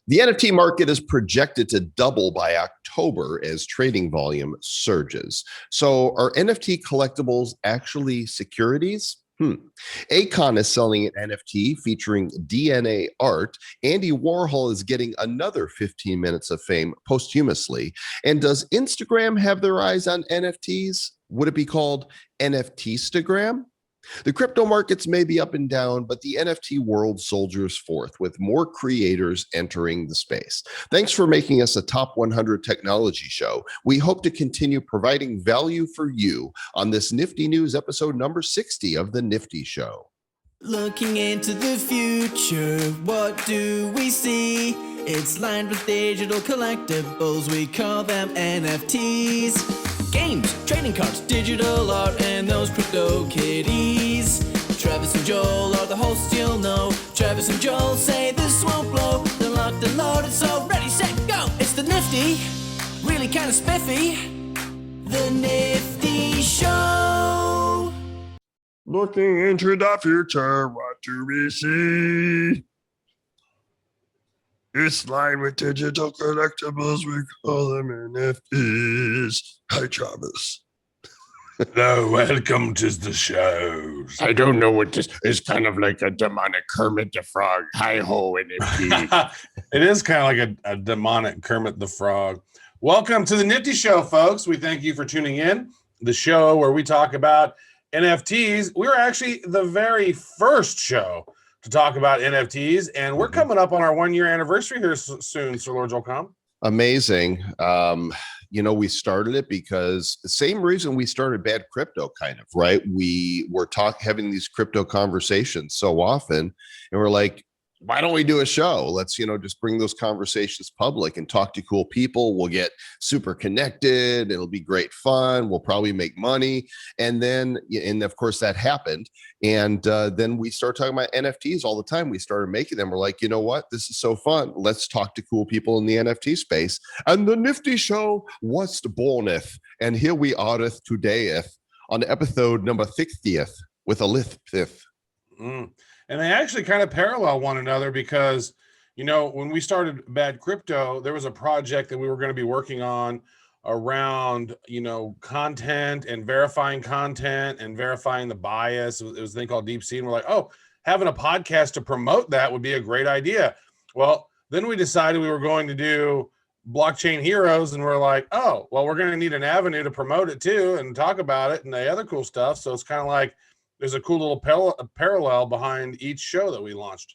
The NFT market is projected to double by October as trading volume surges. So, are NFT collectibles actually securities? Akon is selling an NFT featuring DNA art. Andy Warhol is getting another 15 minutes of fame posthumously. And does Instagram have their eyes on NFTs? Would it be called NFTstagram? The crypto markets may be up and down, but the NFT world soldiers forth with more creators entering the space. Thanks for making us a top 100 technology show. We hope to continue providing value for you on this Nifty News episode number 60 of the Nifty Show. Looking into the future, what do we see? It's lined with digital collectibles, we call them NFTs. Games, trading cards, digital art, and those crypto kitties. Travis and Joel are the hosts, you'll know. Travis and Joel say this won't blow. They're locked and loaded, so ready, set, go. It's the Nifty, really kind of spiffy. The Nifty Show. Looking into the future, what do we see? It's lined with digital collectibles, we call them NFTs. Hi, Travis. Hello, welcome to the show. I don't know what this is. Kind of like a demonic Kermit the Frog. Hi-ho, NFT. It is kind of like a demonic Kermit the Frog. Welcome to the Nifty Show, folks. We thank you for tuning in. The show where we talk about NFTs. We're actually the very first show to talk about NFTs, and we're coming up on our 1-year anniversary here soon, Sir Lord Joel. Amazing. We started it because the same reason we started Bad Crypto, kind of, right? We were having these crypto conversations so often, and we're like, why don't we do a show? Let's, just bring those conversations public and talk to cool people. We'll get super connected. It'll be great fun. We'll probably make money. And of course that happened. And then we started talking about NFTs all the time. We started making them. We're like, you know what? This is so fun. Let's talk to cool people in the NFT space. And the Nifty Show was borneth. And here we areth todayeth on episode number 60th with a lithith. And they actually kind of parallel one another because, when we started Bad Crypto, there was a project that we were going to be working on around, content and verifying content and verifying the bias. It was a thing called Deep Sea. And we're like, oh, having a podcast to promote that would be a great idea. Well, then we decided we were going to do Blockchain Heroes. And we're like, oh, well, we're going to need an avenue to promote it too and talk about it and the other cool stuff. So it's kind of like, there's a cool little parallel behind each show that we launched.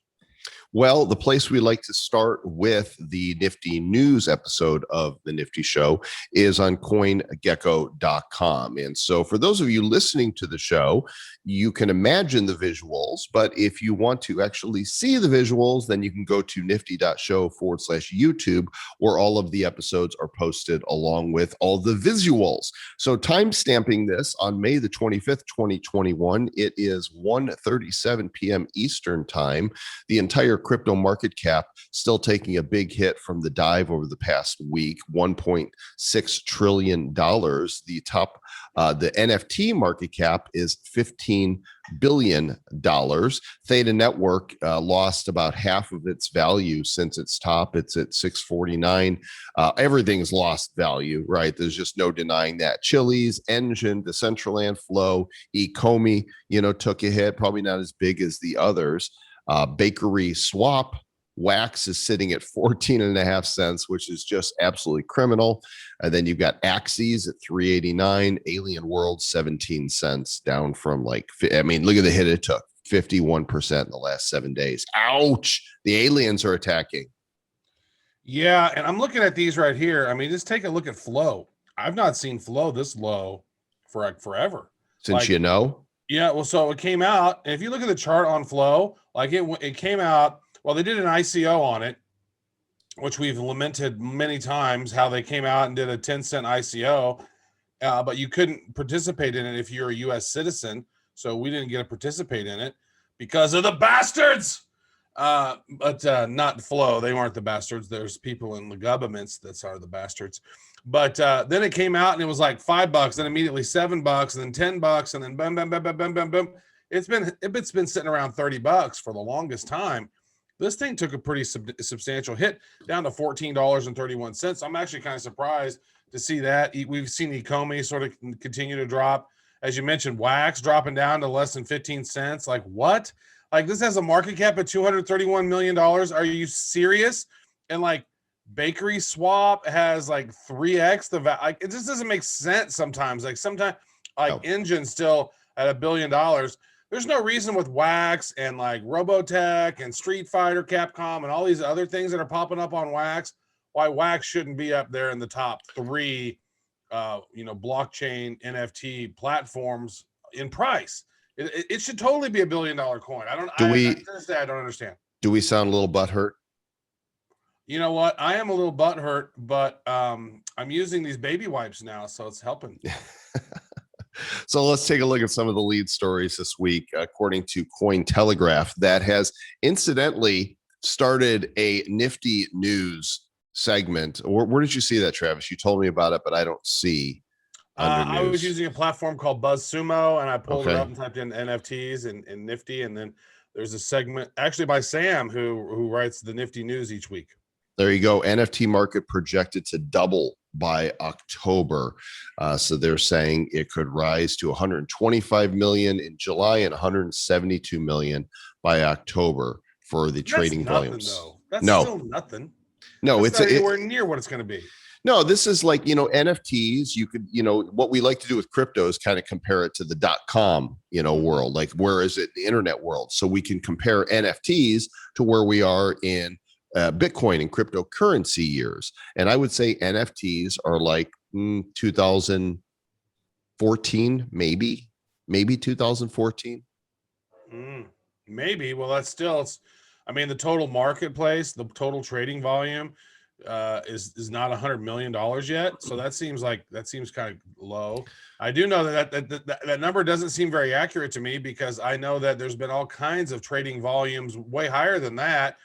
Well, the place we like to start with the Nifty News episode of the Nifty Show is on CoinGecko.com. And so for those of you listening to the show, you can imagine the visuals, but if you want to actually see the visuals, then you can go to nifty.show/YouTube, where all of the episodes are posted along with all the visuals. So time stamping this on May the 25th, 2021, it is 1:37 p.m. Eastern time. The entire crypto market cap still taking a big hit from the dive over the past week, $1.6 trillion. The NFT market cap is $15 billion. Theta Network lost about half of its value since its top. It's at 649. Everything's lost value, right? There's just no denying that. Chili's, Engine, Decentraland, Flow, Ecomi, took a hit, probably not as big as the others. Bakery Swap, Wax is sitting at 14.5 cents, which is just absolutely criminal. And then you've got Axes at 389, Alien World 17 cents, down from look at the hit it took, 51% in the last 7 days. Ouch! The aliens are attacking. Yeah, and I'm looking at these right here. Just take a look at Flow. I've not seen Flow this low for forever. Since Yeah, well, so it came out, and if you look at the chart on Flow, it came out, well, they did an ICO on it, which we've lamented many times, how they came out and did a 10-cent ICO, but you couldn't participate in it if you're a U.S. citizen, so we didn't get to participate in it because of the bastards. But not Flow. They weren't the bastards. There's people in the governments that are the bastards. But then it came out and it was like $5, then immediately $7, and then $10, and then boom, boom, boom, boom, boom, boom, boom. It's been sitting around $30 for the longest time. this thing took a pretty substantial hit down to $14.31. I'm actually kind of surprised to see that. We've seen Ecomi sort of continue to drop. As you mentioned, Wax dropping down to less than 15 cents. Like what? Like this has a market cap of $231 million. Are you serious? And like Bakery Swap has like 3x the value. Like it just doesn't make sense sometimes. Like sometimes Engine still at $1 billion. There's no reason with Wax and like Robotech and Street Fighter, Capcom, and all these other things that are popping up on Wax, why Wax shouldn't be up there in the top 3, blockchain NFT platforms in price. It should totally be $1 billion coin. I don't understand. Do we sound a little butthurt? You know what? I am a little butthurt, but I'm using these baby wipes now, so it's helping. So let's take a look at some of the lead stories this week. According to Cointelegraph, that has incidentally started a Nifty News segment. Where did you see that, Travis? You told me about it, but I don't see. I was using a platform called BuzzSumo, and I pulled it up and typed in NFTs and Nifty, and then there's a segment actually by Sam who writes the Nifty News each week. There you go. NFT market projected to double by October. So they're saying it could rise to 125 million in July and 172 million by October for the trading volumes. That's still nothing. No, it's not anywhere near what it's going to be. No, this is like, NFTs. You could, what we like to do with crypto is kind of compare it to the .com, world. Like, where is it in the internet world? So we can compare NFTs to where we are in Bitcoin and cryptocurrency years. And I would say NFTs are like 2014, maybe 2014. Maybe. Well, that's still, the total marketplace, the total trading volume is not $100 million yet. So that seems kind of low. I do know that number doesn't seem very accurate to me, because I know that there's been all kinds of trading volumes way higher than that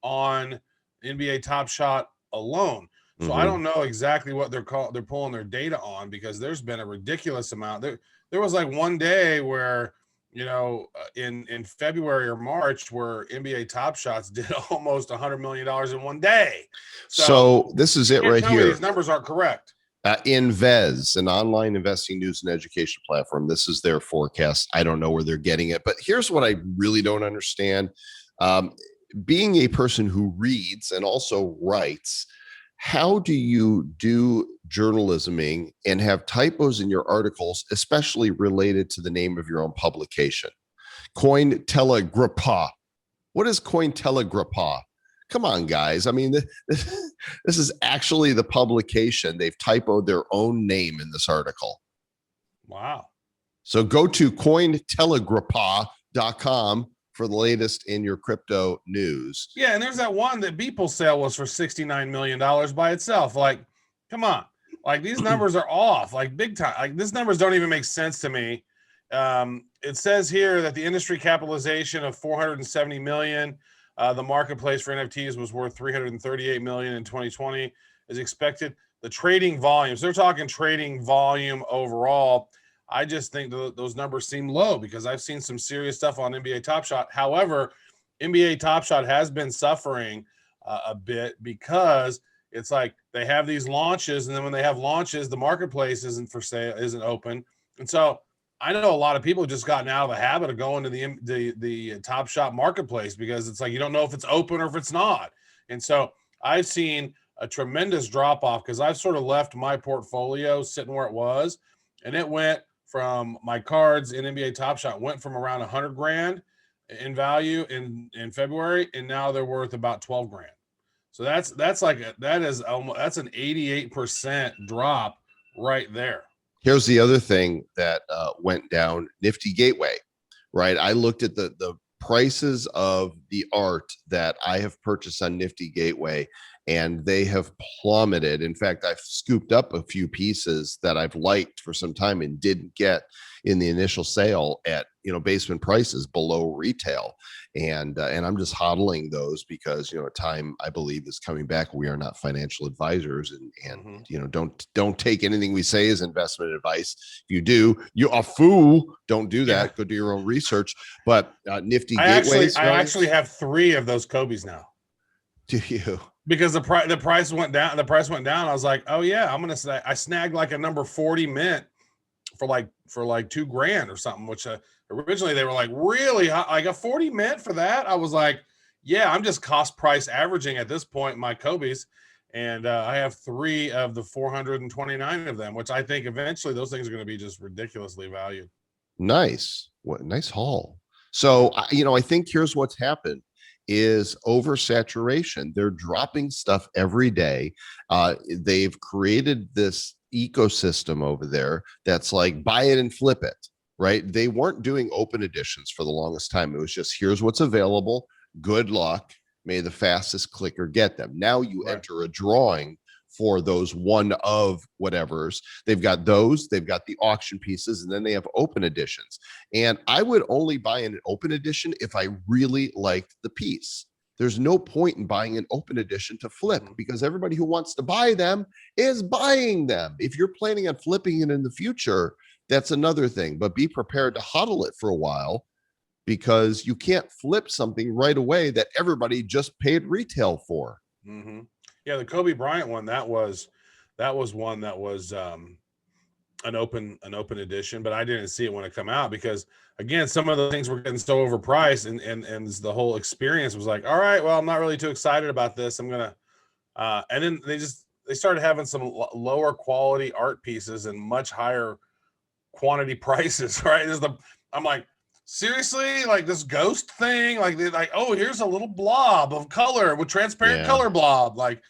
on NBA Top Shot alone. So I don't know exactly what they're pulling their data on, because there's been a ridiculous amount. There was like one day where, in February or March, where NBA Top Shots did almost $100 million in one day. So this is it right here. These numbers aren't correct. Invez, an online investing news and education platform. This is their forecast. I don't know where they're getting it, but here's what I really don't understand. Being a person who reads and also writes, how do you do journalisming and have typos in your articles, especially related to the name of your own publication? Cointelegraph. What is Cointelegraph? Come on, guys. I mean, this is actually the publication. They've typoed their own name in this article. Wow. So go to cointelegraph.com for the latest in your crypto news. Yeah, and there's that one that Beeple sale was for $69 million by itself. Like, come on. Like, these numbers are off, like big time. Like, these numbers don't even make sense to me. It says here that the industry capitalization of 470 million, the marketplace for NFTs was worth 338 million in 2020 is expected. The trading volumes, they're talking trading volume overall. I just think those numbers seem low, because I've seen some serious stuff on NBA Top Shot. However, NBA Top Shot has been suffering a bit, because it's like they have these launches, and then when they have launches, the marketplace isn't for sale, isn't open. And so I know a lot of people have just gotten out of the habit of going to the Top Shot marketplace, because it's like you don't know if it's open or if it's not. And so I've seen a tremendous drop off, because I've sort of left my portfolio sitting where it was, and it went from my cards in NBA Top Shot went from around 100 grand in value in February, and now they're worth about 12 grand. So that's an 88% drop right there. Here's the other thing that went down: Nifty Gateway, right? I looked at the prices of the art that I have purchased on Nifty Gateway, and they have plummeted. In fact, I've scooped up a few pieces that I've liked for some time and didn't get in the initial sale at, basement prices below retail. And I'm just hodling those because, time, I believe, is coming back. We are not financial advisors, and don't take anything we say as investment advice. If you do, you're a fool. Don't do that. Go do your own research. But Nifty Gateways. I actually have 3 of those Kobe's now. Do you? Because the price went down. The price went down. I was like, oh yeah, I'm gonna say I snagged like a number 40 mint for like $2,000 or something, which originally they were like really high, like a 40 mint for that. I was like, yeah, I'm just cost price averaging at this point, my Kobe's. And I have 3 of the 429 of them, which I think eventually those things are going to be just ridiculously valued. Nice. What nice haul. So, I think here's what's happened is oversaturation. They're dropping stuff every day. They've created this ecosystem over there that's like buy it and flip it, right? They weren't doing open editions for the longest time. It was just here's what's available. Good luck. May the fastest clicker get them. Now you enter a drawing for those one of whatevers. They've got those, they've got the auction pieces, and then they have open editions. And I would only buy an open edition if I really liked the piece. There's no point in buying an open edition to flip because everybody who wants to buy them is buying them. If you're planning on flipping it in the future, that's another thing, but be prepared to hodl it for a while because you can't flip something right away that everybody just paid retail for. Mm-hmm. Yeah, the Kobe Bryant one, that was one that was an open edition, but I didn't see it when it come out because again, some of the things were getting so overpriced and the whole experience was like, all right, well, I'm not really too excited about this. I'm gonna and then they started having some lower quality art pieces and much higher quantity prices, right? I'm like, seriously, like this ghost thing, like oh, here's a little blob of color with transparent color blob, like.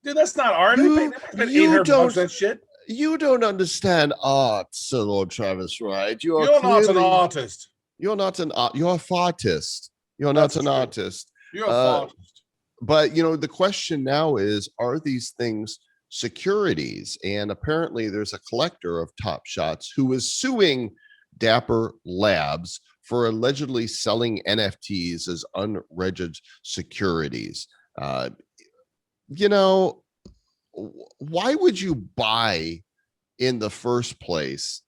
Dude, that's not art. They paid $800 that shit. You don't understand art, Sir Lord Travis, right? You're not an artist. You're not an art. You're a fartist. You're not an artist. You're a fartist. But the question now is: are these things securities? And apparently, there's a collector of Top Shots who is suing Dapper Labs for allegedly selling NFTs as unregistered securities. Why would you buy in the first place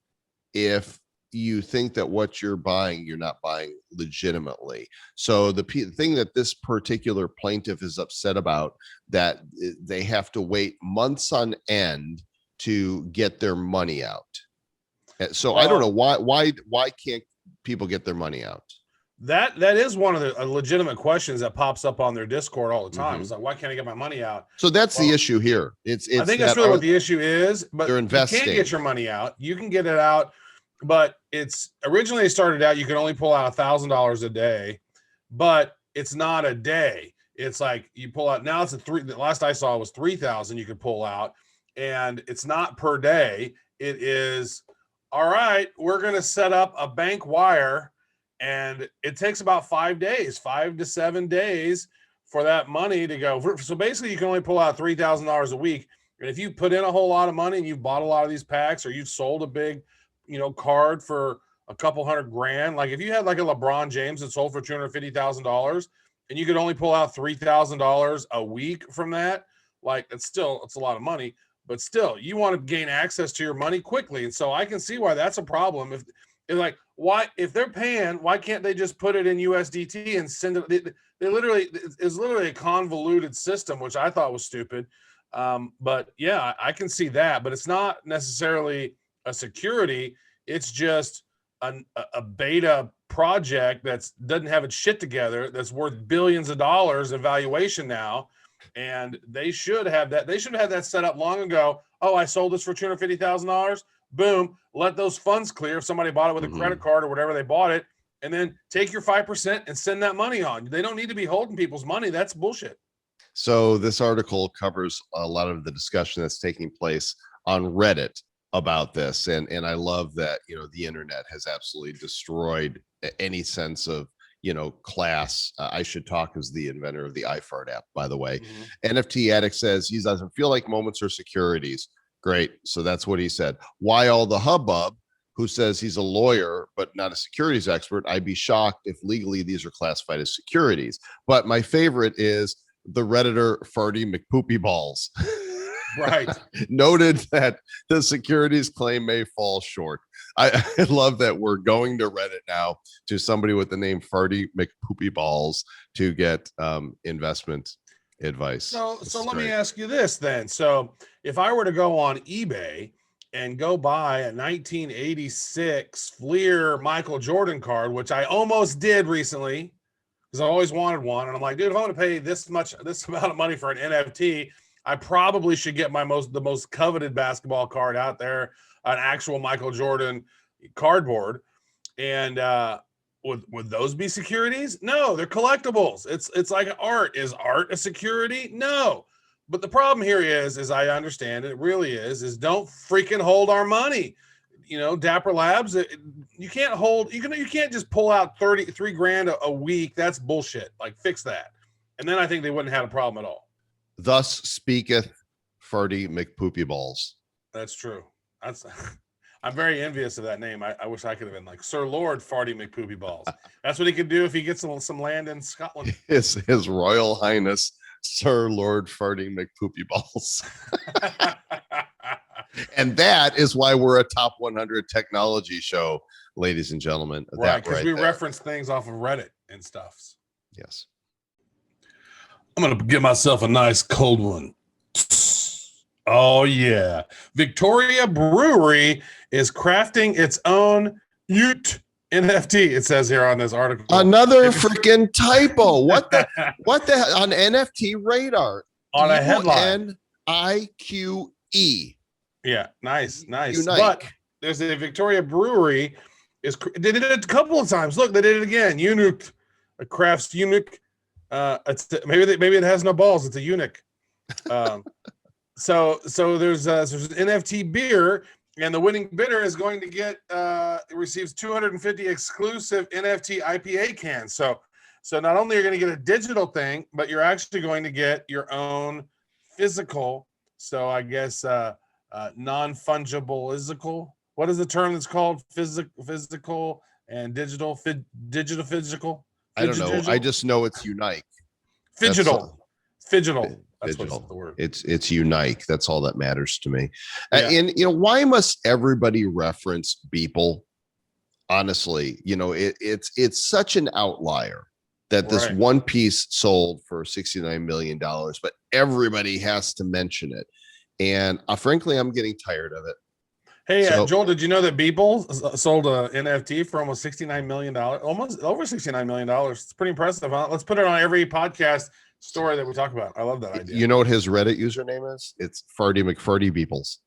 if you think that what you're buying, you're not buying legitimately? So the thing that this particular plaintiff is upset about, that they have to wait months on end to get their money out. So I don't know why can't people get their money out? That is one of the legitimate questions that pops up on their Discord all the time. It's like, why can't I get my money out? So that's the issue here. It's I think that's really what the issue is. But they're investing. You can't get your money out. You can get it out, but it's originally started out you can only pull out $1,000 a day, but it's not a day. It's like you pull out now. It's the last I saw was 3,000 you could pull out, and it's not per day. It is all right. We're gonna set up a bank wire. And it takes about 5 to 7 days for that money to go. So basically, you can only pull out $3,000 a week. And if you put in a whole lot of money and you've bought a lot of these packs, or you've sold a big, card for a couple $100,000, like if you had like a LeBron James that sold for $250,000 and you could only pull out $3,000 a week from that, like it's a lot of money. But still, you want to gain access to your money quickly. And so I can see why that's a problem. If they're paying, why can't they just put it in USDT and send it? It's literally a convoluted system, which I thought was stupid. But yeah, I can see that, but it's not necessarily a security. It's just a beta project that doesn't have its shit together. That's worth billions of dollars in valuation now. And they should have that. They should have had that set up long ago. Oh, I sold this for $250,000. Boom, let those funds clear. If somebody bought it with a credit card or whatever they bought it, and then take your 5% and send that money on. They don't need to be holding people's money. That's bullshit. So this article covers a lot of the discussion that's taking place on Reddit about this. And I love that, the internet has absolutely destroyed any sense of, class. I Should Talk is the inventor of the iFart app, by the way. NFT Addict says he doesn't feel like moments are securities. Great. So that's what he said. Why all the hubbub? who says he's a lawyer but not a securities expert. I'd be shocked if legally these are classified as securities. But my favorite is the Redditor Farty McPoopy Balls. Right. Noted that the securities claim may fall short. I love that we're going to Reddit now to somebody with the name Farty McPoopy Balls to get investment advice. So let me ask you this then. So if I were to go on eBay and go buy a 1986 Fleer Michael Jordan card, which I almost did recently because I always wanted one, and I'm like, dude, if I want to pay this amount of money for an NFT, I probably should get the most coveted basketball card out there, an actual Michael Jordan cardboard. And would those be securities? No, they're collectibles. It's like art. Is art a security? No. But the problem here is I understand it really is don't freaking hold our money. You know, Dapper Labs, you can't just pull out 33 grand a week. That's bullshit. Like, fix that. And then I think they wouldn't have a problem at all. Thus speaketh Farty McPoopy Balls. That's true. I'm very envious of that name. I wish I could have been like Sir Lord Farty McPoopy Balls. That's what he could do if he gets some land in Scotland. His Royal Highness Sir Lord Farty McPoopy Balls. And that is why we're a top 100 technology show, ladies and gentlemen. Right, because we reference things off of Reddit and stuff. Yes. I'm going to get myself a nice cold one. Oh, yeah. Victoria Brewery is crafting its own Ute NFT, it says here on this article. Another freaking typo. What the on NFT radar? On a headline. NIQE. Yeah, nice. Unite. But there's a Victoria Brewery. They did it a couple of times. Look, they did it again. Eunuch, a crafts eunuch. Maybe it has no balls. It's a eunuch. So there's an NFT beer, and the winning bidder is going to get receives 250 exclusive NFT IPA cans. So not only are you going to get a digital thing, but you're actually going to get your own physical. So I guess non-fungible physical. What is the term that's called? Physical and digital. Digital physical. I don't know. I just know it's Unite. Fidgetal. That's digital. What's the word. It's Unite. That's all that matters to me. Yeah. And why must everybody reference Beeple? Honestly, it's such an outlier that this one piece sold for $69 million, but everybody has to mention it. And frankly, I'm getting tired of it. Hey, Joel, did you know that Beeple sold an NFT for almost $69 million? Almost over $69 million. It's pretty impressive, huh? Let's put it on every podcast story that we talk about. I love that idea. You know what his Reddit username is? It's Farty McFarty Beeples.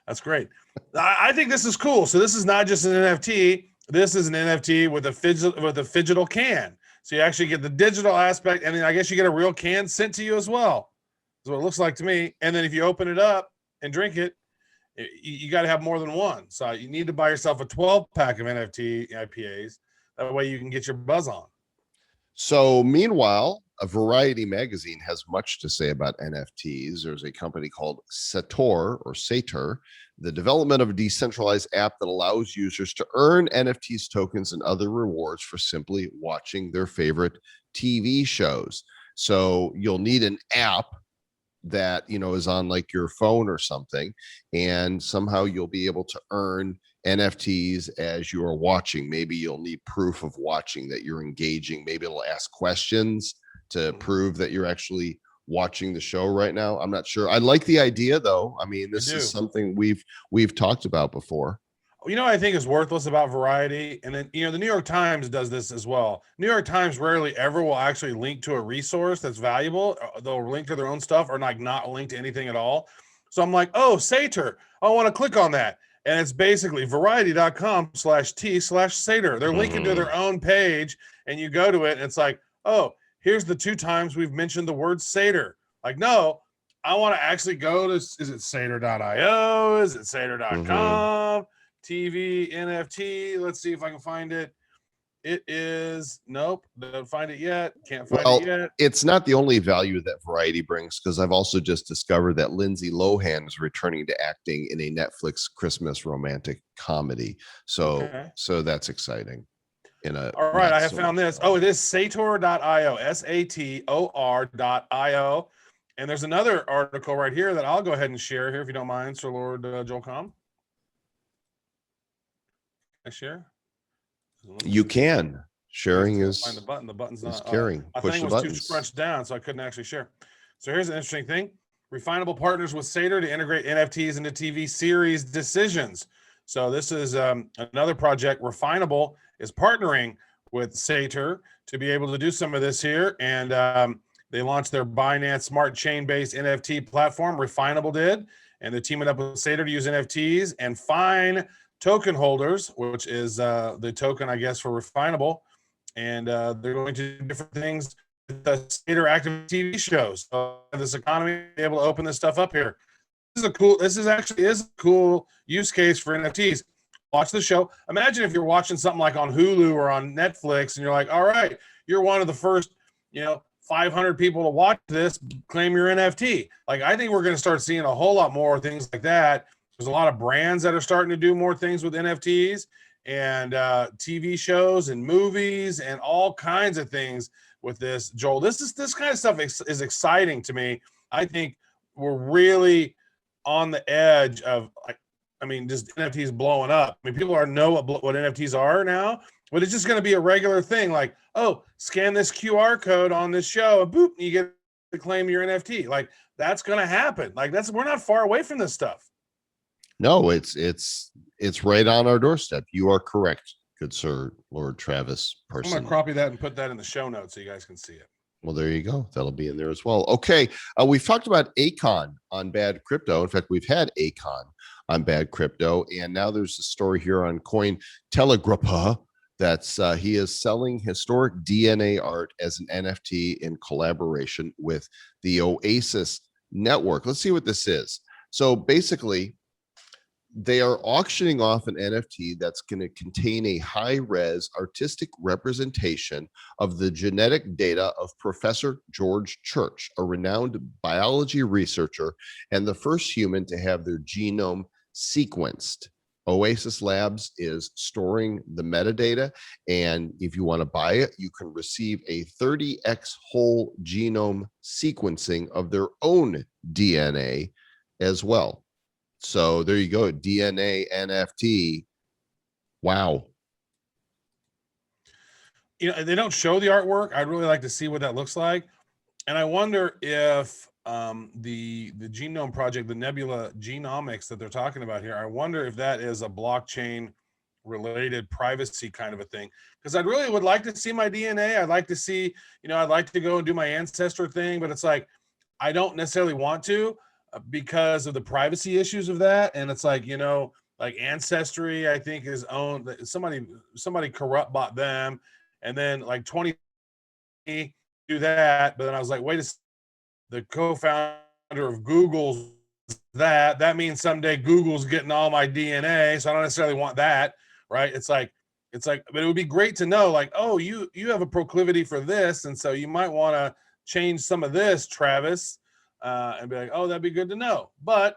That's great. I think this is cool. So this is not just an NFT. This is an NFT with a fidgetal can. So you actually get the digital aspect, and then I guess you get a real can sent to you as well. That's what it looks like to me. And then if you open it up and drink it, you got to have more than one. So you need to buy yourself a 12-pack of NFT IPAs. That way you can get your buzz on. So meanwhile, a Variety magazine has much to say about NFTs. There's a company called Sator, the development of a decentralized app that allows users to earn NFTs tokens and other rewards for simply watching their favorite TV shows. So you'll need an app that is on like your phone or something, and somehow you'll be able to earn NFTs as you are watching. Maybe you'll need proof of watching, that you're engaging. Maybe it'll ask questions to prove that you're actually watching the show right now. I'm not sure. I like the idea though. I mean, this is something we've talked about before. I think is worthless about Variety, and then the New York Times does this as well. New York Times rarely ever will actually link to a resource that's valuable. They'll link to their own stuff or not link to anything at all. So I'm like, oh, Sator, I want to click on that. And it's basically variety.com/t/Sator. They're linking to their own page, and you go to it, and it's like, oh, here's the 2 times we've mentioned the word Sator. Like, no, I want to actually go to, is it Sator.io? Is it Sator.com? TV, NFT. Let's see if I can find it. It is, nope, don't find it yet. Can't find Well, it yet. it's not the only value that Variety brings, because I've also just discovered that Lindsay Lohan is returning to acting in a Netflix Christmas romantic comedy. So, Okay. so that's exciting. All right, I have found this. Oh, it is sator.io, sator.io. And there's another article right here that I'll go ahead and share here if you don't mind, Sir Lord Joel Com. I share? You can. Sharing is find the button. The button's not caring. My Push thing the was too buttons. scrunched down, so I couldn't actually share. So here's an interesting thing. Refinable partners with Sator to integrate NFTs into TV series decisions. So this is another project. Refinable is partnering with Sator to be able to do some of this here. And they launched their Binance Smart Chain-based NFT platform, Refinable did. And they're teaming up with Sator to use NFTs and fine token holders, which is the token, I guess, for Refinable. And they're going to do different things with the Sator active TV shows. So this economy, be able to open this stuff up here. This is actually a cool use case for NFTs. Watch the show. Imagine if you're watching something like on Hulu or on Netflix and you're like, all right, you're one of the first, 500 people to watch this, claim your NFT. Like, I think we're going to start seeing a whole lot more things like that. There's a lot of brands that are starting to do more things with NFTs and TV shows and movies and all kinds of things with this. Joel, this kind of stuff is exciting to me. I think we're really on the edge of, just NFTs blowing up. People know what NFTs are now, but it's just going to be a regular thing. Like, oh, scan this QR code on this show, and boop, you get to claim your NFT. Like, that's going to happen. Like, we're not far away from this stuff. No, it's right on our doorstep. You are correct, good sir, Lord Travis Person. I'm gonna copy that and put that in the show notes so you guys can see it. Well, there you go. That'll be in there as well. Okay, we've talked about Akon on Bad Crypto. In fact, we've had Akon on Bad Crypto, and now there's a story here on Cointelegraph that's he is selling historic DNA art as an NFT in collaboration with the Oasis Network. Let's see what this is. So basically, they are auctioning off an NFT that's going to contain a high-res artistic representation of the genetic data of Professor George Church, a renowned biology researcher and the first human to have their genome sequenced. Oasis Labs is storing the metadata, and if you want to buy it, you can receive a 30x whole genome sequencing of their own DNA as well. So there you go, DNA NFT. Wow. They don't show the artwork. I'd really like to see what that looks like. And I wonder if the genome project, the Nebula Genomics that they're talking about here, I wonder if that is a blockchain related privacy kind of a thing. Because I really would like to see my DNA. I'd like to see, I'd like to go and do my ancestor thing, but it's like, I don't necessarily want to, because of the privacy issues of that. And it's like, like Ancestry, I think is owned, somebody corrupt bought them, and then like 20 do that. But then I was like, wait a second, the co-founder of Google's that means someday Google's getting all my DNA. So I don't necessarily want that. Right. It's like, but it would be great to know, like, oh, you have a proclivity for this. And so you might want to change some of this, Travis. And be like, oh, that'd be good to know. But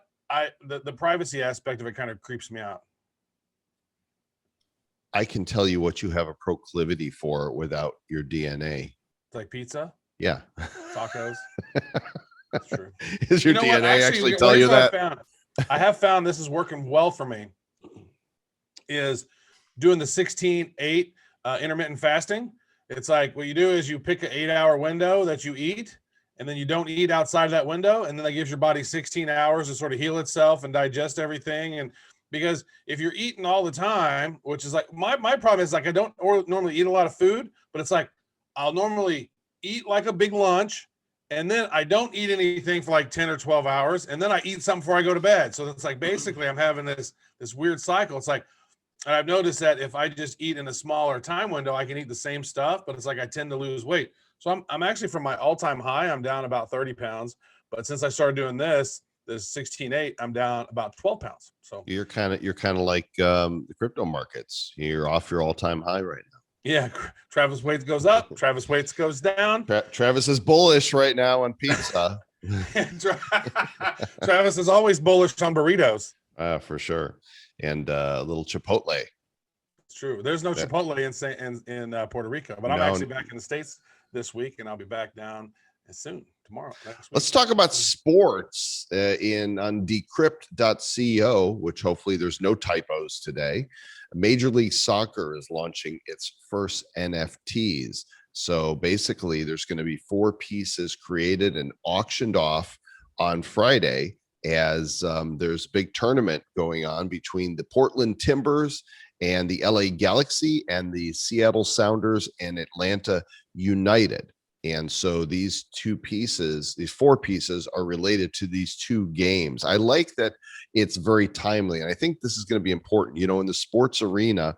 the privacy aspect of it kind of creeps me out. I can tell you what you have a proclivity for without your DNA. It's like pizza? Yeah. Tacos? That's true. Is your DNA actually tell you that? I have found this is working well for me, is doing the 16-8 intermittent fasting. It's like, what you do is you pick an 8-hour window that you eat, and then you don't eat outside of that window, and then that gives your body 16 hours to sort of heal itself and digest everything. And because if you're eating all the time, which is like my problem is, like, I don't normally eat a lot of food, but it's like I'll normally eat like a big lunch, and then I don't eat anything for like 10 or 12 hours, and then I eat something before I go to bed. So it's like basically I'm having this weird cycle. It's like, and I've noticed that if I just eat in a smaller time window, I can eat the same stuff, but it's like I tend to lose weight. So I'm actually, from my all-time high, I'm down about 30 pounds. But since I started doing this 16-8, I'm down about 12 pounds. So you're kind of like the crypto markets. You're off your all-time high right now. Yeah, Travis Waits goes up, Travis Waits goes down. Travis is bullish right now on pizza. Travis is always bullish on burritos. For sure. And a little Chipotle. It's true. There's no Chipotle in Puerto Rico, but I'm actually back in the States this week, and I'll be back down soon, tomorrow. Next week. Let's talk about sports on decrypt.co, which hopefully there's no typos today. Major League Soccer is launching its first NFTs. So basically, there's going to be 4 pieces created and auctioned off on Friday as there's a big tournament going on between the Portland Timbers and the LA Galaxy and the Seattle Sounders and Atlanta United. And so these 4 pieces are related to these 2 games. I like that it's very timely. And I think this is going to be important. You know, in the sports arena,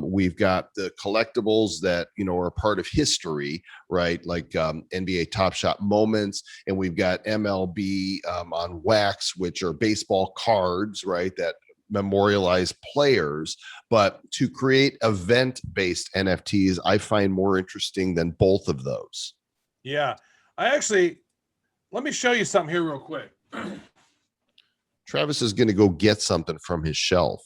we've got the collectibles that, you know, are part of history, right? Like NBA Top Shot moments. And we've got MLB on wax, which are baseball cards, right? That memorialize players. But to create event-based NFTs, I find more interesting than both of those. Yeah, let me show you something here real quick. Travis is going to go get something from his shelf.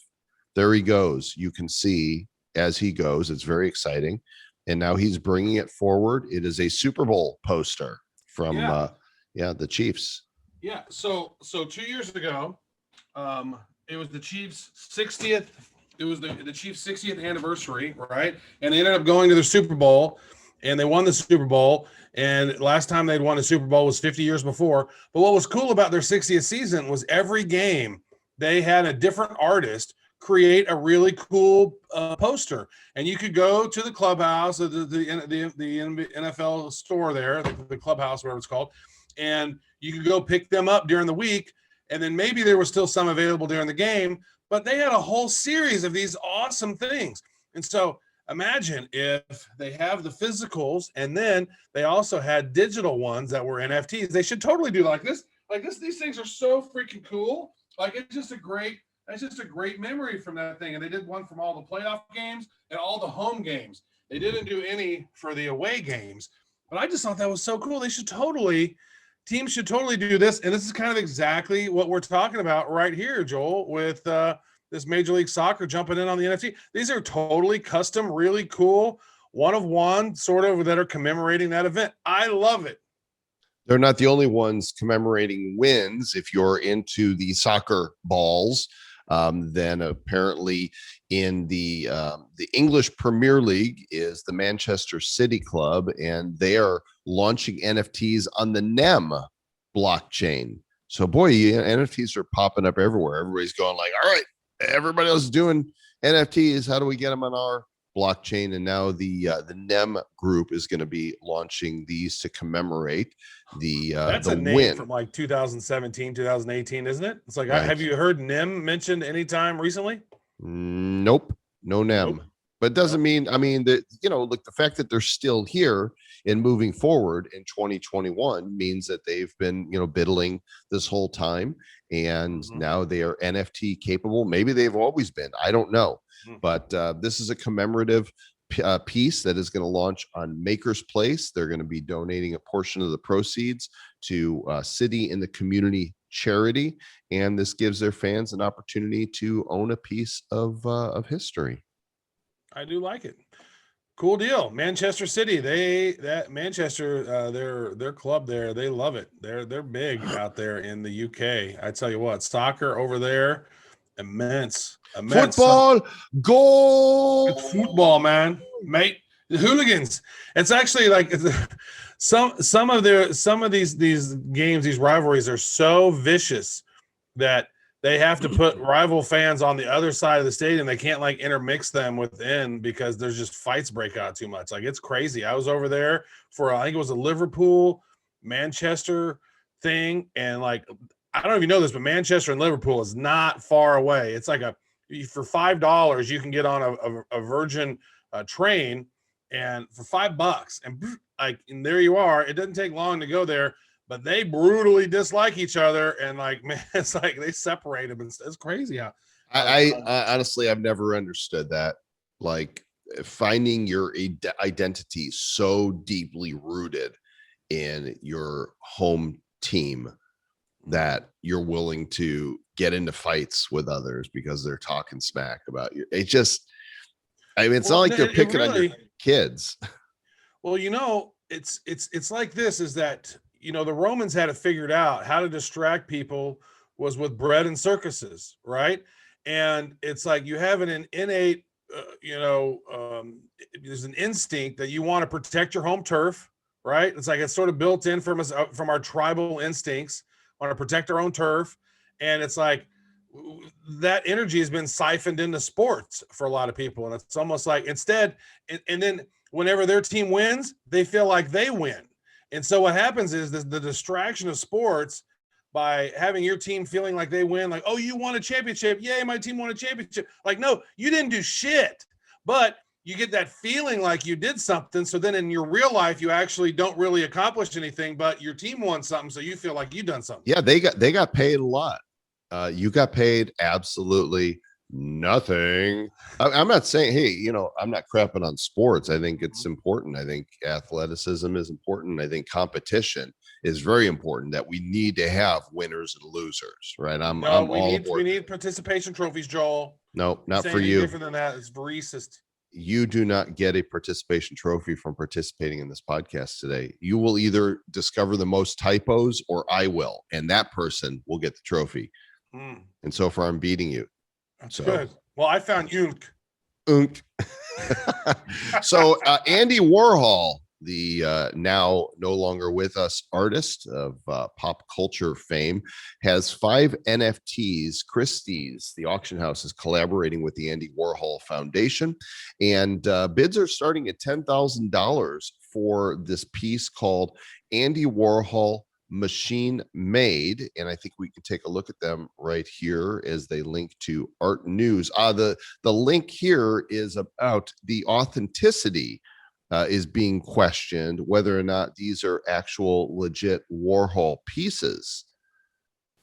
There he goes. You can see as he goes, it's very exciting. And now he's bringing it forward. It is a Super Bowl poster from the Chiefs. Yeah. So 2 years ago, it was the Chiefs' 60th. It was the Chiefs' 60th anniversary, right? And they ended up going to the Super Bowl, and they won the Super Bowl. And last time they'd won a Super Bowl was 50 years before. But what was cool about their 60th season was every game they had a different artist create a really cool poster, and you could go to the clubhouse, the NFL store there, the clubhouse, whatever it's called, and you could go pick them up during the week. And then maybe there was still some available during the game, but they had a whole series of these awesome things. And so imagine if they have the physicals and then they also had digital ones that were NFTs. They should totally do like this. These things are so freaking cool. Like that's just a great memory from that thing. And they did one from all the playoff games and all the home games. They didn't do any for the away games, but I just thought that was so cool. Teams should totally do this. And this is kind of exactly what we're talking about right here, Joel, with this Major League Soccer jumping in on the NFT. These are totally custom, really cool, one of one sort of that are commemorating that event. I love it. They're not the only ones commemorating wins. If you're into the soccer balls, then apparently in the English Premier League is the Manchester City Club, and they are launching NFTs on the NEM blockchain. So boy, NFTs are popping up everywhere. Everybody's going like, all right, everybody else is doing NFTs. How do we get them on our blockchain? And now the NEM group is going to be launching these to commemorate that's a name win from like 2017, 2018, isn't it? It's like, right. Have you heard NEM mentioned anytime recently? Nope, no NEM. Nope. But it doesn't mean, that, like the fact that they're still here and moving forward in 2021 means that they've been, biddling this whole time. And now they are NFT capable. Maybe they've always been, I don't know. But this is a commemorative piece that is going to launch on Maker's Place. They're going to be donating a portion of the proceeds to city and the community charity. And this gives their fans an opportunity to own a piece of history. I do like it. Cool deal. Manchester City, their club there, they love it. They're big out there in the UK. I tell you what, soccer over there, immense. Football, goal. It's football, man, mate. The hooligans. It's actually like some of these games, these rivalries are so vicious that they have to put rival fans on the other side of the stadium. They can't like intermix them within because there's just fights break out too much. Like it's crazy. I was over there for I think it was a Liverpool Manchester thing, and like I don't know if you know this, but Manchester and Liverpool is not far away. It's like for $5 you can get on a Virgin train, and for $5, and there you are. It doesn't take long to go there. But they brutally dislike each other, and like, man, it's like they separate them. It's crazy how. I honestly, I've never understood that. Like, finding your identity so deeply rooted in your home team that you're willing to get into fights with others because they're talking smack about you. It just, I mean, it's not like they're picking on your kids. Well, it's like this, is that, the Romans had it figured out how to distract people was with bread and circuses, right? And it's like you have an innate, there's an instinct that you want to protect your home turf, right? It's like it's sort of built in from us, from our tribal instincts, want to protect our own turf. And it's like that energy has been siphoned into sports for a lot of people. And it's almost like instead, and then whenever their team wins, they feel like they win. And so what happens is the distraction of sports by having your team feeling like they win, like, oh, you won a championship. Yay, my team won a championship. Like, no, you didn't do shit. But you get that feeling like you did something. So then in your real life, you actually don't really accomplish anything, but your team won something. So you feel like you've done something. Yeah, they got paid a lot. You got paid absolutely nothing. I'm not saying, hey, I'm not crapping on sports. I think it's important. I think athleticism is important. I think competition is very important, that we need to have winners and losers, right? I'm all aboard. We need participation trophies, Joel. No, not for you. Different than that. It's racist. You do not get a participation trophy from participating in this podcast today. You will either discover the most typos or I will, and that person will get the trophy. And so far I'm beating you. That's good. Well, I found Unk. So Andy Warhol, the now no longer with us artist of pop culture fame, has 5 NFTs. Christie's, the auction house, is collaborating with the Andy Warhol Foundation, and bids are starting at $10,000 for this piece called Andy Warhol Machine Made. And I think we can take a look at them right here as they link to Art News. The link here is about the authenticity is being questioned, whether or not these are actual legit Warhol pieces.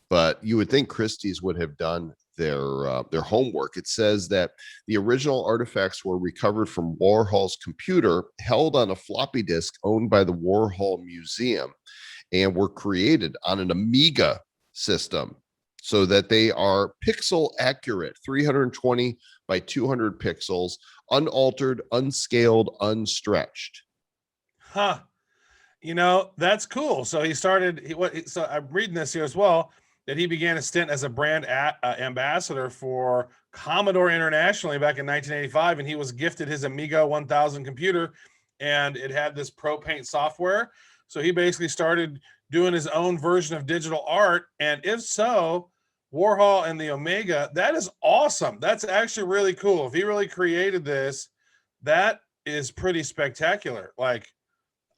But you would think Christie's would have done their homework. It says that the original artifacts were recovered from Warhol's computer, held on a floppy disk owned by the Warhol Museum, and were created on an Amiga system so that they are pixel accurate, 320 by 200 pixels, unaltered, unscaled, unstretched. Huh. That's cool. So he started, so I'm reading this here as well, that he began a stint as a brand ambassador for Commodore internationally back in 1985. And he was gifted his Amiga 1000 computer, and it had this Pro Paint software. So he basically started doing his own version of digital art. And if so, Warhol and the Omega, that is awesome. That's actually really cool. If he really created this, that is pretty spectacular. Like,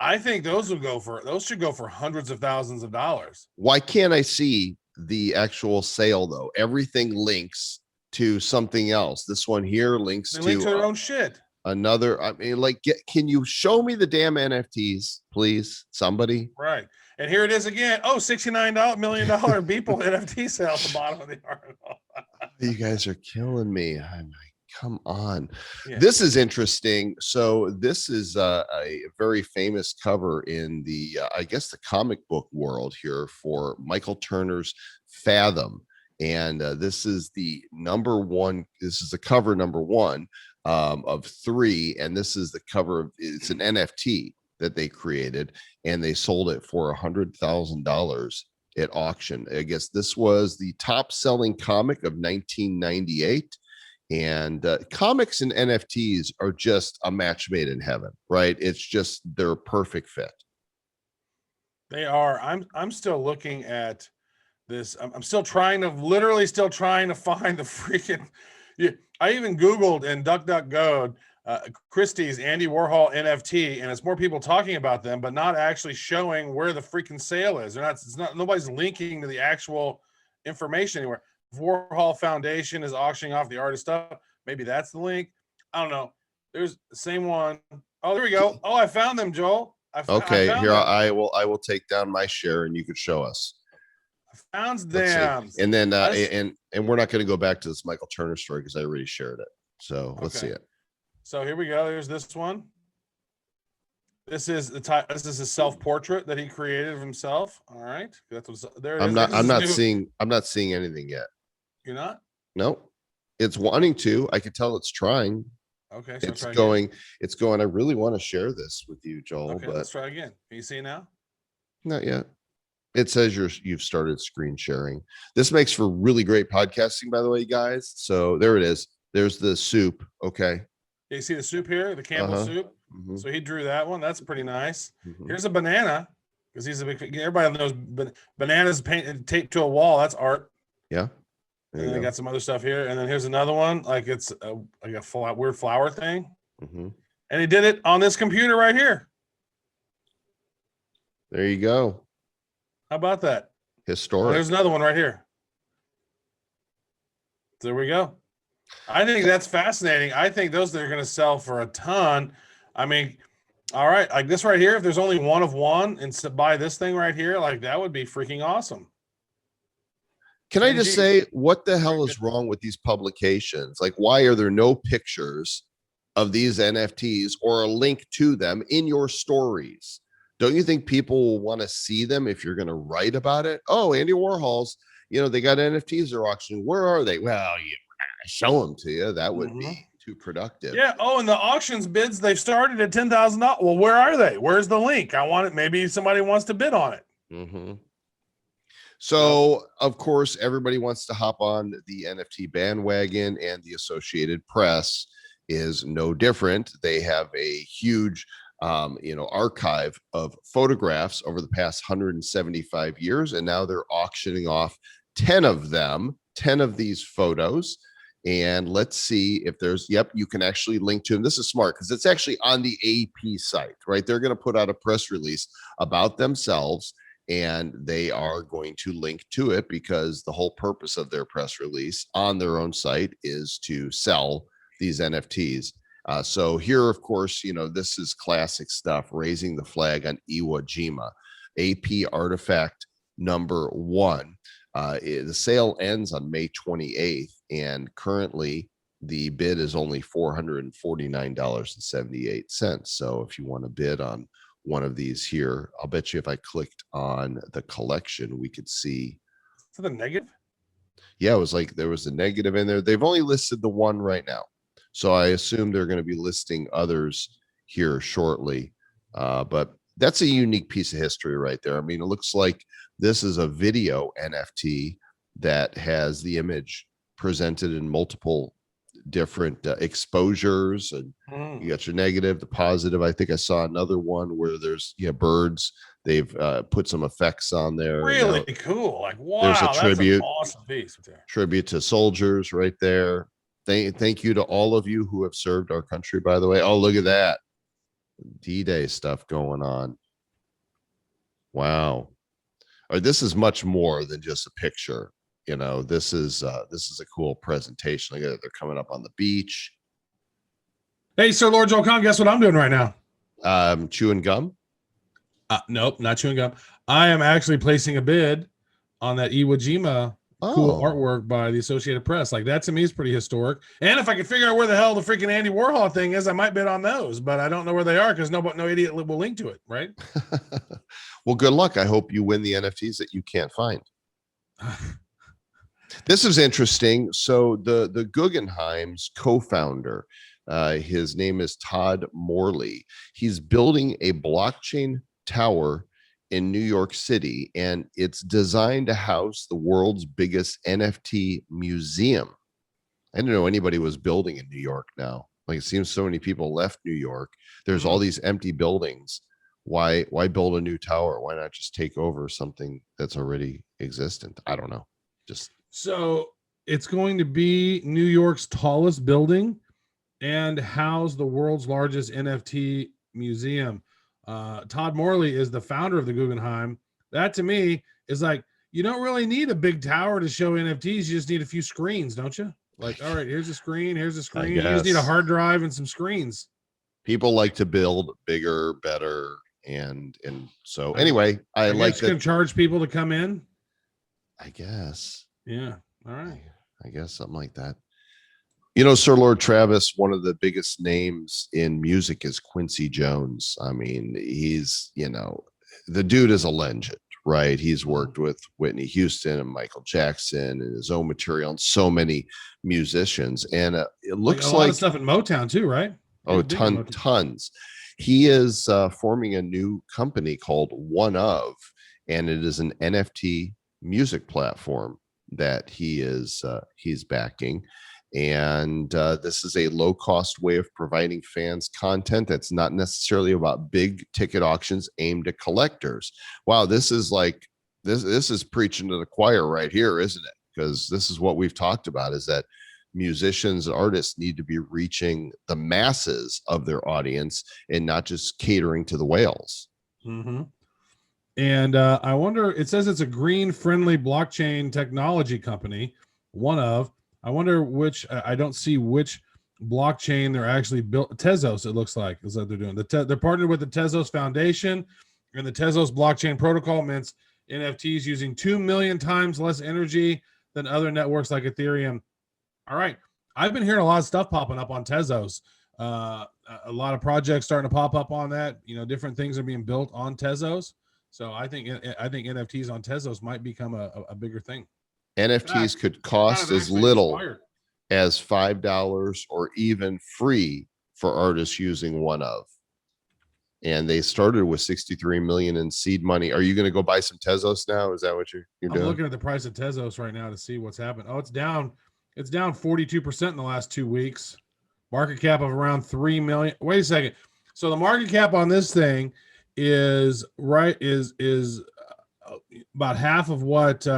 I think those should go for hundreds of thousands of dollars. Why can't I see the actual sale though? Everything links to something else. This one here links to their own shit. Another, I mean, like, can you show me the damn NFTs, please? Somebody. Right. And here it is again. Oh, $69 million Beeple NFT sale at the bottom of the article. You guys are killing me. I'm like, come on. Yeah. This is interesting. So this is a very famous cover in the, I guess, the comic book world here for Michael Turner's Fathom. And this is the the cover number 1 of 3. And this is the cover of, it's an NFT that they created, and they sold it for $100,000 at auction. I guess this was the top selling comic of 1998. And comics and NFTs are just a match made in heaven, right? It's just, they're a perfect fit. They are. I'm still looking at this. I'm still trying to find the freaking, I even Googled in DuckDuckGo Christie's Andy Warhol NFT, and it's more people talking about them, but not actually showing where the freaking sale is. Nobody's linking to the actual information anywhere. Warhol Foundation is auctioning off the artist stuff. Maybe that's the link. I don't know. There's the same one. Oh, there we go. Oh, I found them, Joel. I will take down my share, and you could show us. I found them. And then and we're not going to go back to this Michael Turner story because I already shared it. So let's see it. So here we go. Here's this one. This is the type. This is his self-portrait that he created of himself. All right, that's what's there. It is. I'm not seeing. I'm not seeing anything yet. You're not. No, it's wanting to. I can tell it's trying. Okay, so It's try going. Again. It's going. I really want to share this with you, Joel, Okay, but let's try again. Can you see now? not yet. It says you've started screen sharing. This makes for really great podcasting, by the way, guys. So there it is. There's the soup. Okay. You see the soup here, the Campbell soup. Mm-hmm. So he drew that one. That's pretty nice. Mm-hmm. Here's a banana because he's a big. Everybody knows bananas painted taped to a wall. That's art. Yeah. And then I got some other stuff here. And then here's another one. Like it's like a weird flower thing. Mm-hmm. And he did it on this computer right here. There you go. How about that? Historic. There's another one right here. There we go. I think that's fascinating. I think those are going to sell for a ton. I mean, all right, like this right here, if there's only one of one and to buy this thing right here, like that would be freaking awesome. Can I just say, what the hell is wrong with these publications? Like, why are there no pictures of these NFTs or a link to them in your stories? Don't you think people will want to see them if you're going to write about it? Oh, Andy Warhol's, they got NFTs they're auctioning. Where are they? Well, we're not going to show them to you. That would be too productive. Yeah. Oh, and the auctions bids, they've started at $10,000. Well, where are they? Where's the link? I want it. Maybe somebody wants to bid on it. Mm-hmm. So, of course, everybody wants to hop on the NFT bandwagon, and the Associated Press is no different. They have a huge, archive of photographs over the past 175 years, and now they're auctioning off 10 of them, 10 of these photos. And let's see if there's, you can actually link to them. This is smart because it's actually on the AP site, right? They're going to put out a press release about themselves, and they are going to link to it because the whole purpose of their press release on their own site is to sell these NFTs. So here, of course, this is classic stuff, raising the flag on Iwo Jima, AP artifact number 1. The sale ends on May 28th, and currently the bid is only $449.78. So if you want to bid on one of these here, I'll bet you if I clicked on the collection, we could see. So the negative? Yeah, it was like there was a negative in there. They've only listed the one right now, so I assume they're going to be listing others here shortly. But that's a unique piece of history right there. I mean, it looks like this is a video NFT that has the image presented in multiple different exposures, and you got your negative, the positive. I think I saw another one where there's birds. They've put some effects on there. Really cool. Like, wow, there's a tribute, that's an awesome piece there. Tribute to soldiers right there. Thank you to all of you who have served our country, by the way. Oh, look at that D-Day stuff going on. Wow. This is much more than just a picture. This is a cool presentation. Look at it. They're coming up on the beach. Hey, Sir Lord Joel Khan, guess what I'm doing right now? Chewing gum. Nope, not chewing gum. I am actually placing a bid on that Iwo Jima cool artwork by the Associated Press. Like, that to me is pretty historic. And if I can figure out where the hell the freaking Andy Warhol thing is, I might bid on those, but I don't know where they are because no idiot will link to it, right? Well, good luck. I hope you win the NFTs that you can't find. This is interesting. So the Guggenheim's co-founder, his name is Todd Morley. He's building a blockchain tower in New York City, and it's designed to house the world's biggest NFT museum. I didn't know anybody was building in New York now. Like, it seems so many people left New York. There's all these empty buildings. Why build a new tower? Why not just take over something that's already existent? I don't know. So it's going to be New York's tallest building and house the world's largest NFT museum. Todd Morley is the founder of the Guggenheim. That to me is like, you don't really need a big tower to show NFTs. You just need a few screens, don't you? Like, all right, here's a screen, here's a screen. You just need a hard drive and some screens. People like to build bigger, better, and so anyway, I like that. Going to charge people to come in, I guess. Yeah. All right. I guess something like that. You know, Sir Lord Travis, one of the biggest names in music is Quincy Jones. I mean, he's, the dude is a legend, right? He's worked with Whitney Houston and Michael Jackson and his own material and so many musicians. And it looks a lot of stuff in Motown too, right? Oh, tons. He is forming a new company called One Of, and it is an NFT music platform that he's backing. And this is a low cost way of providing fans content that's not necessarily about big ticket auctions aimed at collectors. Wow, this is like this is preaching to the choir right here, isn't it? Because this is what we've talked about, is that musicians and artists need to be reaching the masses of their audience and not just catering to the whales. Mm-hmm. And I wonder, it says it's a green friendly blockchain technology company, One Of. I wonder which, I don't see which blockchain they're actually built. Tezos, it looks like, is what they're doing. They're partnered with the Tezos Foundation, and the Tezos blockchain protocol mints NFTs using 2 million times less energy than other networks like Ethereum. All right. I've been hearing a lot of stuff popping up on Tezos. A lot of projects starting to pop up on that. Different things are being built on Tezos. So I think NFTs on Tezos might become a bigger thing. NFTs could cost as little as $5 or even free for artists using One Of. And they started with 63 million in seed money. Are you going to go buy some Tezos now? Is that what you're doing? I'm looking at the price of Tezos right now to see what's happened. Oh, it's down 42% in the last 2 weeks. Market cap of around 3 million. Wait a second. So the market cap on this thing is about half of what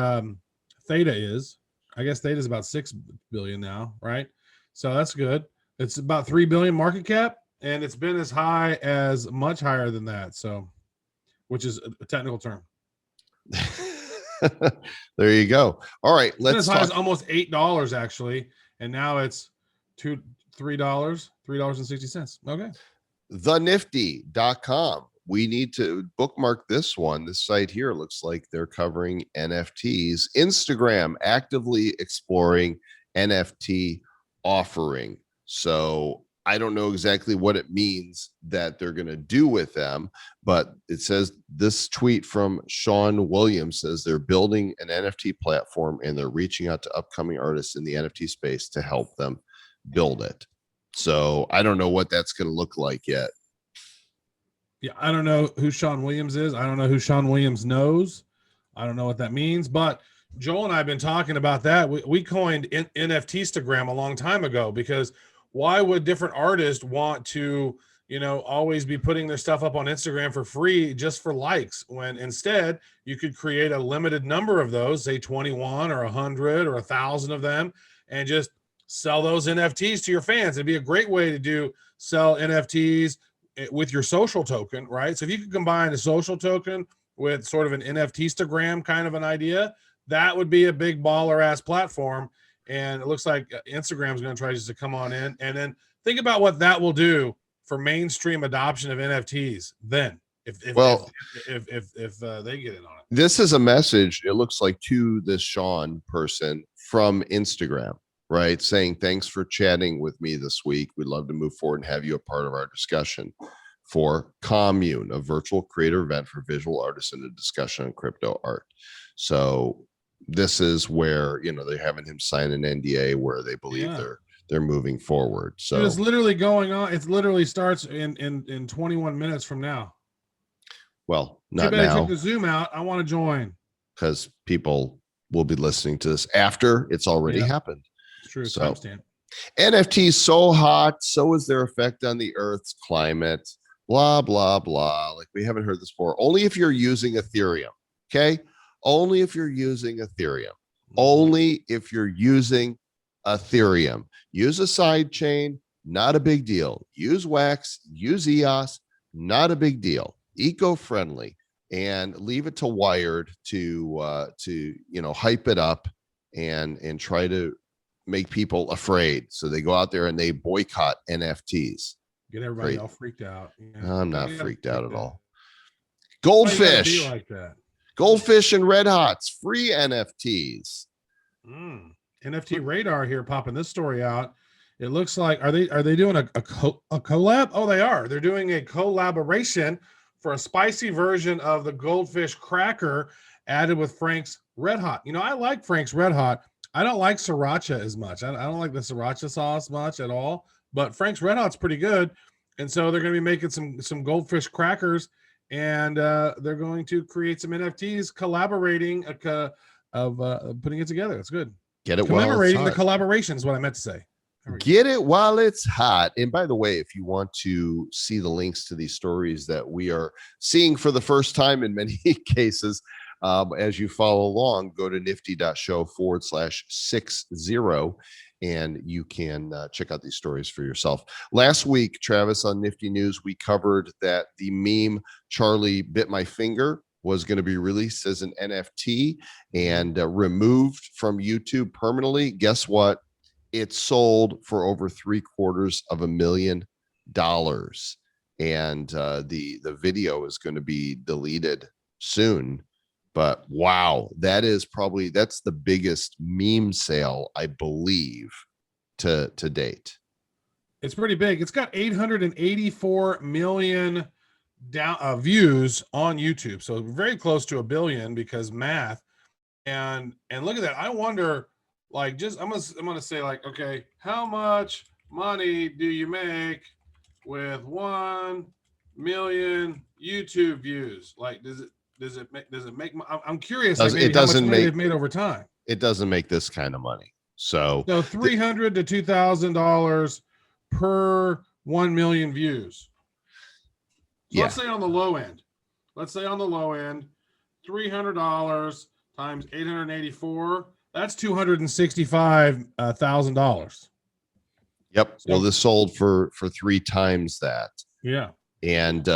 Theta is. I guess Theta is about 6 billion now, right? So that's good. It's about 3 billion market cap, and it's been as high as much higher than that. So, which is a technical term. There you go. All right, let's talk. It's almost $8 actually, and now it's $3.60. Okay. TheNifty.com. We need to bookmark this one. This site here looks like they're covering NFTs. Instagram actively exploring NFT offering. So I don't know exactly what it means that they're going to do with them, but it says this tweet from Sean Williams says they're building an NFT platform and they're reaching out to upcoming artists in the NFT space to help them build it. So I don't know what that's going to look like yet. Yeah, I don't know who Sean Williams is. I don't know who Sean Williams knows. I don't know what that means, but Joel and I have been talking about that. We coined NFTstagram a long time ago, because why would different artists want to, always be putting their stuff up on Instagram for free just for likes, when instead you could create a limited number of those, say 21 or 100 or 1,000 of them, and just sell those NFTs to your fans. It'd be a great way to sell NFTs with your social token, right? So if you could combine a social token with sort of an NFTstagram kind of an idea, that would be a big baller ass platform. And it looks like Instagram is going to try just to come on in, and then think about what that will do for mainstream adoption of NFTs. Then if they get in on it. This is a message, it looks like, to this Sean person from Instagram, right? Saying, thanks for chatting with me this week. We'd love to move forward and have you a part of our discussion for Commune, a virtual creator event for visual artists and a discussion on crypto art. So this is where, they're having him sign an NDA where they believe they're moving forward. So it's literally going on. It literally starts in 21 minutes from now. Well, not now. Check the Zoom out. I want to join. Because people will be listening to this after it's already happened. It's true. So, timestamp. NFTs so hot, so is their effect on the Earth's climate. Blah, blah, blah. Like, we haven't heard this before. Only if you're using Ethereum. Okay. Only if you're using Ethereum. Only if you're using Ethereum. Use a side chain, not a big deal. Use Wax, use EOS, not a big deal. Eco-friendly, and leave it to Wired to hype it up and try to make people afraid. So they go out there and they boycott NFTs. Get everybody all freaked out. I'm not freaked out at all. Goldfish. Like that. Goldfish and Red Hots, free NFTs. NFT Radar here popping this story out. It looks like are they doing a collab? Oh, they are. They're doing a collaboration for a spicy version of the goldfish cracker added with Frank's Red Hot. You know, I like Frank's Red Hot. I don't like sriracha as much. I don't like the sriracha sauce much at all. But Frank's Red Hot's pretty good, and so they're going to be making some goldfish crackers, and they're going to create some NFTs collaborating putting it together. It's good. Get it Commemorating the collaboration is what I meant to say. Get it while it's hot. And by the way, if you want to see the links to these stories that we are seeing for the first time in many cases, as you follow along, go to nifty.show/60 and you can check out these stories for yourself. Last week, Travis, on Nifty News, we covered that the meme Charlie Bit My Finger was going to be released as an NFT and removed from YouTube permanently. Guess what? It sold for over $750,000, and the video is going to be deleted soon. But wow, that's the biggest meme sale, I believe, to date. It's pretty big. It's got 884 million views on YouTube, so very close to 1 billion because math. And look at that. I wonder. Like, just I'm gonna say, like, okay, how much money do you make with 1 million YouTube views? Like, does it make? I'm curious. Like, it doesn't make. They've made over time. It doesn't make this kind of money. So $300 to $2,000 per 1 million views. So yeah. Let's say on the low end, $300 times 884. That's $265,000. Yep. Well, this sold for 3 times that. Yeah. And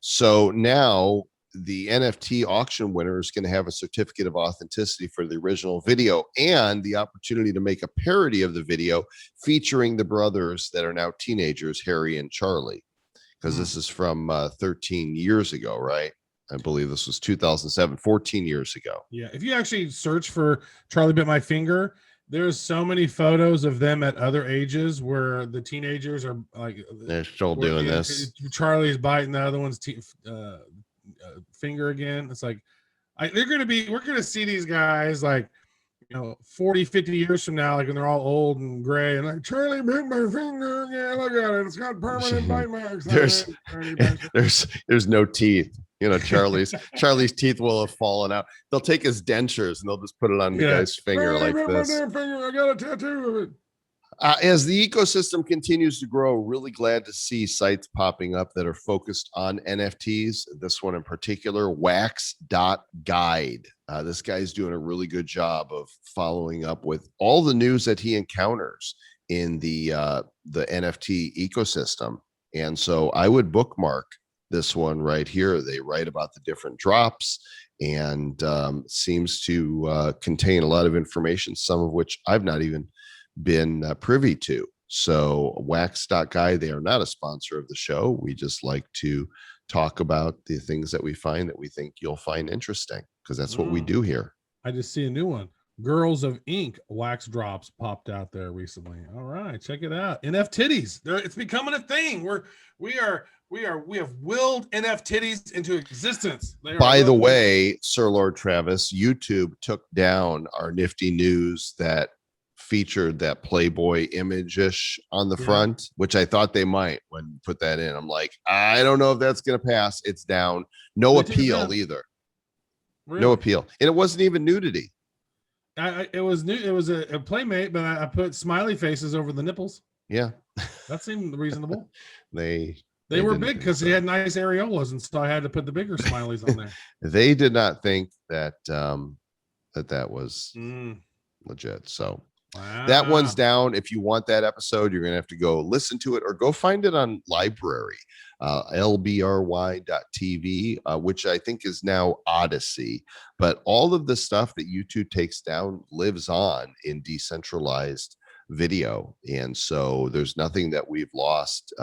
so now the NFT auction winner is going to have a certificate of authenticity for the original video and the opportunity to make a parody of the video featuring the brothers that are now teenagers, Harry and Charlie, because this is from 13 years ago, right? I believe this was 2007, 14 years ago. Yeah. If you actually search for Charlie Bit My Finger, there's so many photos of them at other ages where the teenagers are like, they're still doing this. Charlie's biting the other one's finger again. It's like, we're going to see these guys like, 40, 50 years from now, like when they're all old and gray and like, Charlie bit my finger. Yeah, look at it. It's got permanent bite marks. There's no teeth. Charlie's teeth will have fallen out. They'll take his dentures and they'll just put it on the guy's finger like this. I got a tattoo of it. As the ecosystem continues to grow, really glad to see sites popping up that are focused on NFTs. This one in particular, wax.guide. This guy's doing a really good job of following up with all the news that he encounters in the NFT ecosystem. And so I would bookmark this one right here. They write about the different drops and seems to contain a lot of information, some of which I've not even been privy to. So wax.guide, they are not a sponsor of the show. We just like to talk about the things that we find that we think you'll find interesting, because that's what we do here. I just see a new one. Girls of Ink wax drops popped out there recently. All right, check it out. NF titties. It's becoming a thing. We have willed NF titties into existence. By the way, Sir Lord Travis, YouTube took down our Nifty News that featured that Playboy image-ish on the front, which I thought they might when you put that in. I'm like, I don't know if that's going to pass. It's down. No appeal either. Really? No appeal. And it wasn't even nudity. It was new. It was a Playmate, but I put smiley faces over the nipples. Yeah. That seemed reasonable. They were big because he had nice areolas, and so I had to put the bigger smileys on there. They did not think that that was legit. So that one's down. If you want that episode, you're going to have to go listen to it or go find it on library, lbry.tv, which I think is now Odyssey. But all of the stuff that YouTube takes down lives on in decentralized video. And so there's nothing that we've lost,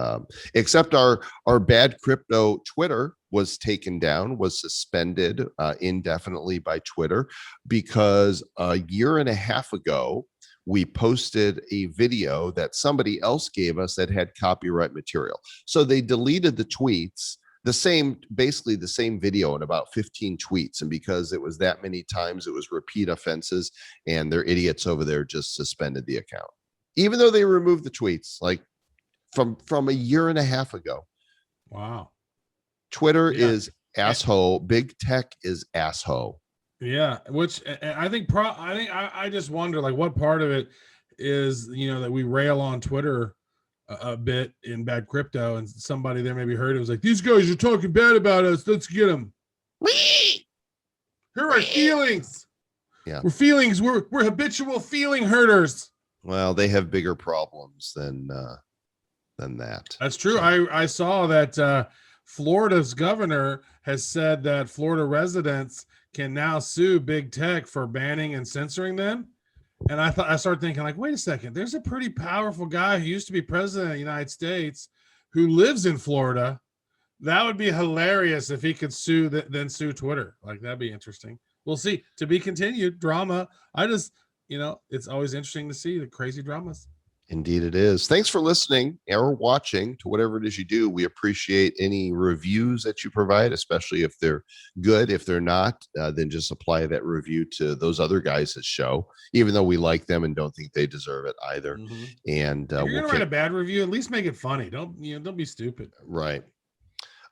except our bad crypto Twitter was taken down, was suspended indefinitely by Twitter, because a year and a half ago, we posted a video that somebody else gave us that had copyright material. So they deleted the tweets, basically the same video in about 15 tweets. And because it was that many times, it was repeat offenses, and their idiots over there just suspended the account, even though they removed the tweets like from a year and a half ago. Wow. Twitter is asshole. Big tech is asshole. Yeah, which I think I just wonder, like, what part of it is, that we rail on Twitter a bit in Bad Crypto, and somebody there maybe heard it, was like, these guys are talking bad about us, let's get them. Here are feelings. Yeah, we're habitual feeling hurters. Well, they have bigger problems than that. That's true. So, I saw that Florida's governor has said that Florida residents can now sue big tech for banning and censoring them. And I started thinking, like, wait a second, there's a pretty powerful guy who used to be president of the United States who lives in Florida. That would be hilarious if he could sue Twitter. Like, that'd be interesting. We'll see. To be continued. Drama. It's always interesting to see the crazy dramas. Indeed it is. Thanks for listening or watching to whatever it is you do. We appreciate any reviews that you provide, especially if they're good. If they're not, then just apply that review to those other guys' show, even though we like them and don't think they deserve it either. Mm-hmm. And if you're gonna write a bad review, at least make it funny. Don't be stupid. Right.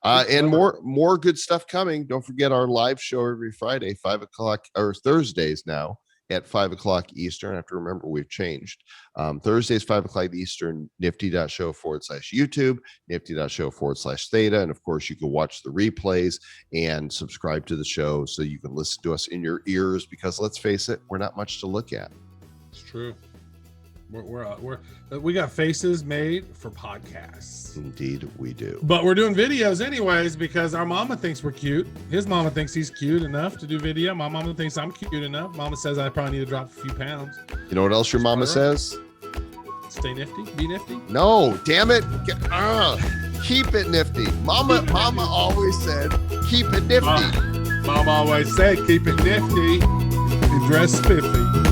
And more good stuff coming. Don't forget our live show every Friday, 5 o'clock, or Thursdays now, at 5 o'clock Eastern. I have to remember we've changed. Thursdays, 5 o'clock Eastern, nifty.show/YouTube, nifty.show/theta. And of course, you can watch the replays and subscribe to the show so you can listen to us in your ears, because let's face it, we're not much to look at. It's true. We got faces made for podcasts. Indeed we do. But we're doing videos anyways because our mama thinks we're cute. His mama thinks he's cute enough to do video. My mama thinks I'm cute enough. Mama says I probably need to drop a few pounds. You know what else your mama says? Stay nifty. Be nifty. No, damn it. Keep it nifty. Mama always said, keep it nifty. Mama always said, keep it nifty and dress spiffy.